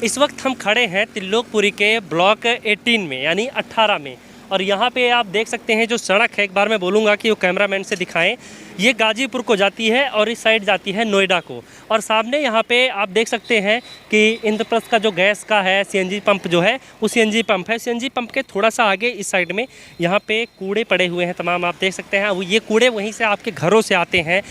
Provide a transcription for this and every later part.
इस वक्त हम खड़े हैं त्रिलोकपुरी के ब्लॉक 18 में यानी 18 में, और यहाँ पे आप देख सकते हैं जो सड़क है, एक बार मैं बोलूँगा कि वो कैमरामैन से दिखाएं, ये गाजीपुर को जाती है और इस साइड जाती है नोएडा को। और सामने यहाँ पे आप देख सकते हैं कि इंद्रप्रस्थ का जो गैस का है सीएनजी पंप जो है वो सीएनजी पंप है। सीएनजी पंप के थोड़ा सा आगे इस साइड में यहाँ पे कूड़े पड़े हुए हैं तमाम, आप देख सकते हैं। ये कूड़े वहीं से आपके घरों से आते हैं।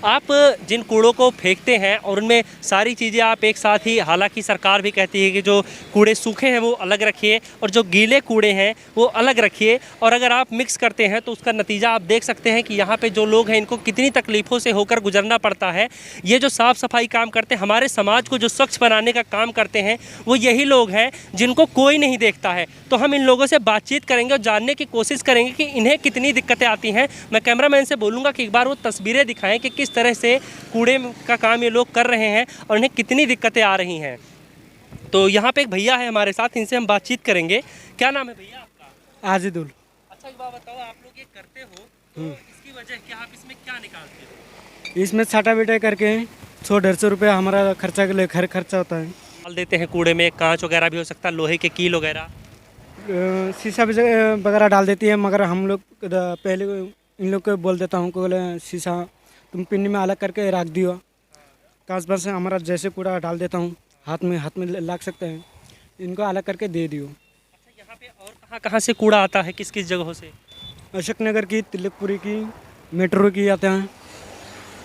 आप जिन कूड़ों को फेंकते हैं और उनमें सारी चीज़ें आप एक साथ ही, हालांकि सरकार भी कहती है कि जो कूड़े सूखे हैं वो अलग रखिए और जो गीले कूड़े हैं वो अलग रखिए, और अगर आप मिक्स करते हैं तो उसका नतीजा आप देख सकते हैं कि यहाँ पे जो लोग हैं इनको कितनी तकलीफ़ों से होकर गुजरना पड़ता है। ये जो साफ़ सफाई काम करते हैं, हमारे समाज को जो स्वच्छ बनाने का काम करते हैं, वो यही लोग हैं जिनको कोई नहीं देखता है। तो हम इन लोगों से बातचीत करेंगे और जानने की कोशिश करेंगे कि इन्हें कितनी दिक्कतें आती हैं। मैं कैमरामैन से बोलूँगा कि एक बार वो तस्वीरें दिखाएं कि किस तरह से कूड़े का काम ये लोग कर रहे हैं और इन्हें कितनी दिक्कतें आ रही हैं। तो यहाँ पे एक भैया है हमारे साथ, इनसे हम बातचीत करेंगे। क्या नाम है भैया आपका? आजिदुल। अच्छा, एक बात बताओ, आप लोग ये करते हो तो इसकी वजह क्या, आप इसमें क्या निकालते हो? इसमें छाटा बेटा करके 100-150 रुपया हमारा खर्चा के लिए खर्चा होता है। डाल देते हैं कूड़े में, कांच वगैरह भी हो सकता है, लोहे के कील वगैरह, शीशा वगैरह डाल देती है, मगर हम लोग पहले इन लोग को बोल देता हूँ को बोले शीशा तुम पिन्नी में अलग करके रख दियो। कांच पर से हमारा जैसे कूड़ा डाल देता हूँ, हाथ में लग सकते हैं, इनको अलग करके दे दियो। अच्छा, यहाँ पे और कहाँ कहाँ से कूड़ा आता है, किस किस जगहों से? अशोक नगर की, तिलकपुरी की, मेट्रो की आते हैं,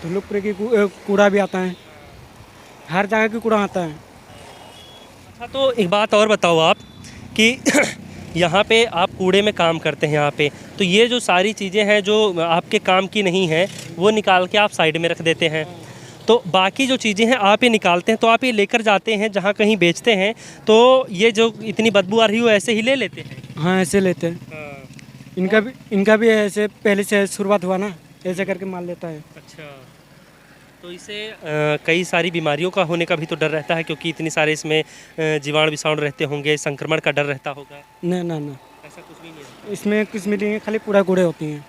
तिलकपुरी की कूड़ा भी आता है, हर जगह की कूड़ा आता है। अच्छा, तो एक बात और बताओ आप कि यहाँ पे आप कूड़े में काम करते हैं यहाँ पे, तो ये जो सारी चीज़ें हैं जो आपके काम की नहीं हैं वो निकाल के आप साइड में रख देते हैं, तो बाकी जो चीज़ें हैं आप ये निकालते हैं, तो आप ये लेकर जाते हैं जहाँ कहीं बेचते हैं, तो ये जो इतनी बदबू आ रही है ऐसे ही ले लेते हैं? हाँ, ऐसे लेते हैं। इनका भी ऐसे पहले से शुरुआत हुआ ना, ऐसे करके माल लेता है। अच्छा, तो इसे कई सारी बीमारियों का होने का भी तो डर रहता है, क्योंकि इतनी सारे इसमें जीवाणु विषाणु रहते होंगे, संक्रमण का डर रहता होगा? ना ना ना, ऐसा कुछ भी नहीं है इसमें कुछ भी नहीं है, खाली कूड़ा कूड़े होती हैं।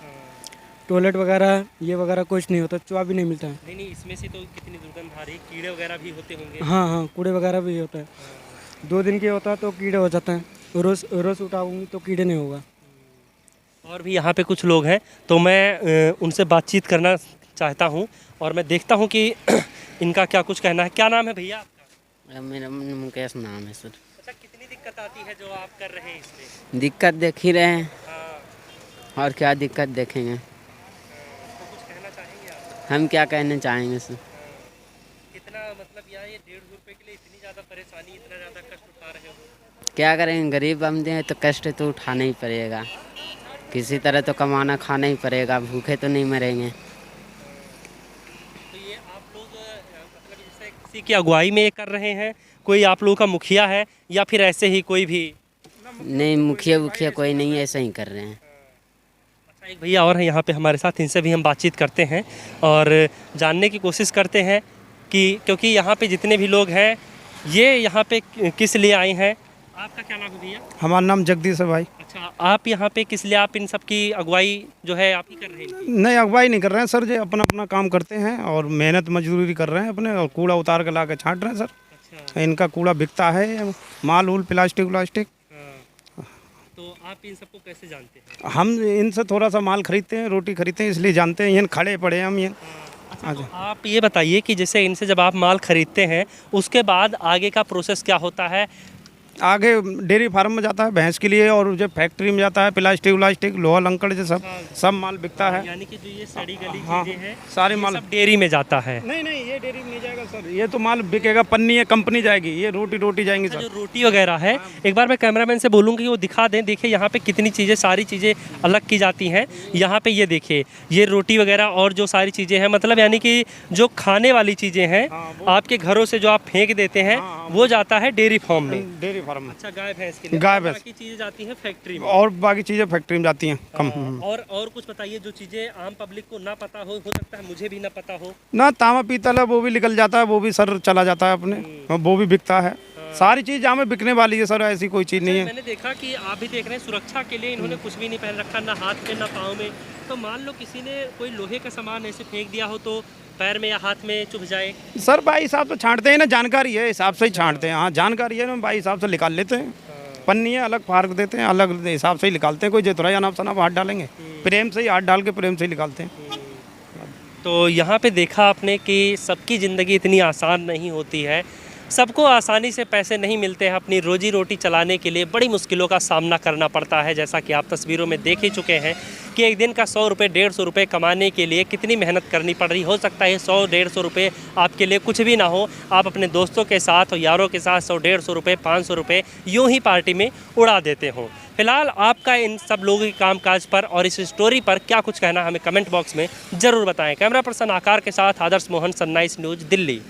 टॉयलेट वगैरह ये वगैरह कुछ नहीं होता, चुहा भी नहीं मिलता है। नहीं, इसमें से तो कितनी दुर्गंध आ रही है, कीड़े वगैरह भी होते होंगे? हाँ, कूड़े वगैरह भी होता है। 2 दिन के होता है तो कीड़े हो जाते हैं, रोज़ उठाऊंगी तो कीड़े नहीं होगा। और भी यहाँ पे कुछ लोग हैं, तो मैं उनसे बातचीत करना चाहता हूँ और मैं देखता हूँ कि इनका क्या कुछ कहना है। क्या नाम है भैया आपका? मेरा मुकेश नाम है सर। अच्छा, कितनी दिक्कत आती है जो आप कर रहे हैं इसमें? दिक्कत देख ही रहे हैं, हाँ, और क्या दिक्कत देखेंगे। तो कुछ कहना चाहेंगे आप? हम क्या कहना चाहेंगे सर। कितना मतलब यार, ये 150 रुपये के लिए इतनी ज़्यादा परेशानी, इतना ज़्यादा कष्ट उठा रहे हो? क्या करेंगे, गरीब बंदे हैं तो कष्ट तो उठाना ही पड़ेगा, किसी तरह तो कमाना खाना ही पड़ेगा, भूखे तो नहीं मरेंगे। तो ये आप लोग मतलब जैसे किसी की अगुवाई में ये कर रहे हैं, कोई आप लोगों का मुखिया है या फिर ऐसे ही कोई भी? नहीं, मुखिया कोई नहीं, ऐसा ही कर रहे हैं। अच्छा, एक भैया और हैं यहाँ पे हमारे साथ, इनसे भी हम बातचीत करते हैं और जानने की कोशिश करते हैं कि क्योंकि यहाँ पे जितने भी लोग हैं ये यहाँ पे किस लिए आए हैं। आपका क्या नाम है भैया? हमारा नाम जगदीश है भाई। अच्छा, आप यहाँ पे किस लिए, आप इन सब की अगुवाई जो है आप ही कर रहे हैं? नहीं, अगुवाई नहीं कर रहे हैं सर, जो अपना अपना काम करते हैं और मेहनत मजदूरी कर रहे हैं अपने, और कूड़ा उतार के ला के छांट रहे हैं सर। अच्छा, इनका कूड़ा बिकता है, माल उल प्लास्टिक। हाँ। तो आप इन सबको कैसे जानते हैं? हम इनसे थोड़ा सा माल खरीदते हैं, रोटी खरीदते हैं, इसलिए जानते हैं। ये खड़े पड़े हैं हम ये। अच्छा, तो आप ये बताइए कि जैसे इनसे जब आप माल खरीदते हैं उसके बाद आगे का प्रोसेस क्या होता है? आगे डेयरी फार्म में जाता है भैंस के लिए, और जो फैक्ट्री में जाता है प्लास्टिक लोहा लंकड़ जो सब माल बिकता है। यानी कि जो ये सड़ी गली हाँ, चीजें हैं सारे ये माल सब डेयरी में जाता है? नहीं, ये डेयरी में नहीं जाएगा सर, ये तो माल बिकेगा, पन्नी है, कंपनी जाएगी, ये रोटी जाएंगी जो सर। रोटी वगैरह है, एक बार मैं कैमरामैन से बोलूँगी कि वो दिखा दें। देखिए यहाँ पे कितनी चीज़ें, सारी चीज़ें अलग की जाती हैं। यहाँ पे ये देखिए, ये रोटी वगैरह और जो सारी चीज़ें हैं, मतलब यानी कि जो खाने वाली चीज़ें हैं आपके घरों से जो आप फेंक देते हैं वो जाता है डेयरी फार्म में। डेयरी फार्म में। अच्छा, गाय भैंस के लिए? गाय भैंस। बाकी चीज़ें जाती हैं फैक्ट्री में, और बाकी चीज़ें फैक्ट्री में जाती हैं कम। और कुछ बताइए जो चीज़ें आम पब्लिक को ना पता हो सकता है मुझे भी ना पता हो। ना, तांबा पीतल है वो भी निकल जाता है, वो भी सर चला जाता है अपने, वो भी बिकता है। सारी चीज़ जहाँ में बिकने वाली है सर, ऐसी कोई चीज़ नहीं है। मैंने देखा कि आप भी देख रहे हैं, सुरक्षा के लिए इन्होंने कुछ भी नहीं पहन रखा, ना हाथ में ना पाँव में। तो मान लो किसी ने कोई लोहे का सामान ऐसे फेंक दिया हो तो पैर में या हाथ में चुभ जाए। सर भाई हिसाब से छांटते हैं ना, जानकारी है हिसाब से ही छांटते हैं। हाँ जानकारी है ना, भाई हिसाब से निकाल लेते हैं। पन्नी है अलग फाड़ देते हैं, अलग हिसाब से ही निकालते हैं। कोई जेतुरा या नाप सनाप हाथ डालेंगे, प्रेम से ही हाथ डाल के प्रेम से ही निकालते हैं। तो यहाँ पे देखा आपने कि सबकी ज़िंदगी इतनी आसान नहीं होती है, सबको आसानी से पैसे नहीं मिलते हैं। अपनी रोजी रोटी चलाने के लिए बड़ी मुश्किलों का सामना करना पड़ता है। जैसा कि आप तस्वीरों में देख ही चुके हैं कि एक दिन का 100 रुपये 150 रुपये कमाने के लिए कितनी मेहनत करनी पड़ रही। हो सकता है 100-150 रुपये आपके लिए कुछ भी ना हो, आप अपने दोस्तों के साथ और यारों के साथ 100-150 रुपये 500 रुपये यूँ ही पार्टी में उड़ा देते हों। फिलहाल आपका इन सब लोगों के कामकाज पर और इस स्टोरी पर क्या कुछ कहना हमें कमेंट बॉक्स में ज़रूर बताएं। कैमरा पर्सन आकार के साथ आदर्श मोहन, सनराइज न्यूज़, दिल्ली।